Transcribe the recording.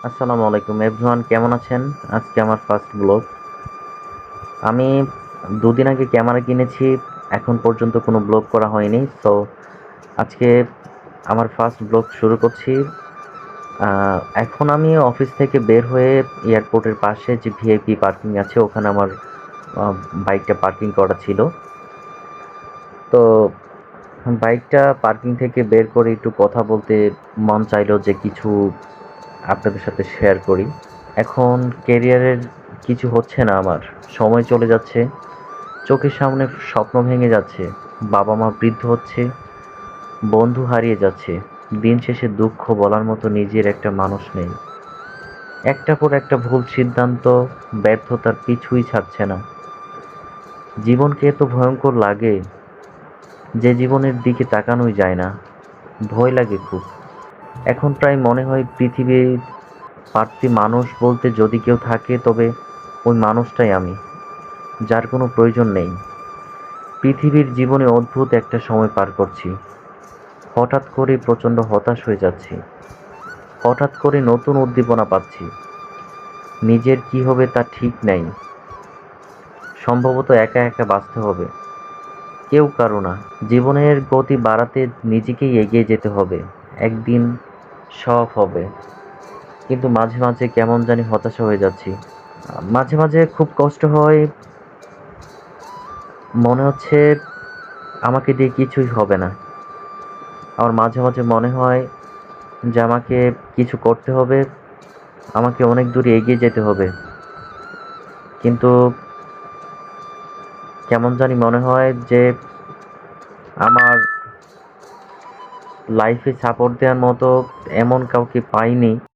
আসসালামু আলাইকুম এভরিওয়ান, কেমন আছেন? আজকে আমার ফার্স্ট ব্লগ। আমি দুদিন আগে ক্যামেরা কিনেছি, এখন পর্যন্ত কোনো ব্লগ করা হয়নি। সো আজকে আমার ফার্স্ট ব্লগ শুরু করছি। এখন আমি অফিস থেকে বের হয়ে এয়ারপোর্টের পাশে যে ভিআইপি পার্কিং আছে ওখানে আমার আহ, বাইকটা পার্কিং করা ছিল। তো বাইকটা পার্কিং থেকে বের করে একটু কথা বলতে মন চাইলো যে কিছু আপনাদের সাথে শেয়ার করি। এখন ক্যারিয়ারের কিছু হচ্ছে না আমার, সময় চলে যাচ্ছে, চোখের সামনে স্বপ্ন ভেঙে যাচ্ছে, বাবা মা বৃদ্ধ হচ্ছে, বন্ধু হারিয়ে যাচ্ছে, দিন শেষে দুঃখ বলার মতো নিজের একটা মানুষ নেই। একটার পর একটা ভুল সিদ্ধান্ত, ব্যর্থতার পিছুই ছাড়ছে না। জীবনকে এত ভয়ঙ্কর লাগে যে জীবনের দিকে তাকানোই যায় না, ভয় লাগে খুব। এখন প্রায় মনে হয় পৃথিবীর পার্থিব মানুষ বলতে যদি কেউ থাকে তবে ওই মানুষটাই আমি, যার কোনো প্রয়োজন নেই। পৃথিবীর জীবনে অদ্ভুত একটা সময় পার করছি। হঠাৎ করে প্রচণ্ড হতাশ হয়ে যাচ্ছি, হঠাৎ করে নতুন উদ্দীপনা পাচ্ছি। নিজের কি হবে তা ঠিক নাই। সম্ভবত একা একা বাঁচতে হবে, কেউ কারো না। জীবনের গতি বাড়াতে নিজেকেই এগিয়ে যেতে হবে, একদিন সব হবে। কিন্তু মাঝে মাঝে কেমন জানি হতাশা হয়ে যাচ্ছি। মাঝে মাঝে খুব কষ্ট হয়, মনে হচ্ছে আমাকে দিয়ে কিছুই হবে না। আমার মাঝে মাঝে মনে হয় যে আমাকে কিছু করতে হবে, আমাকে অনেক দূর এগিয়ে যেতে হবে। কিন্তু কেমন জানি মনে হয় যে আমার লাইফে সাপোর্ট দেওয়ার মতো এমন কাউকে পাইনি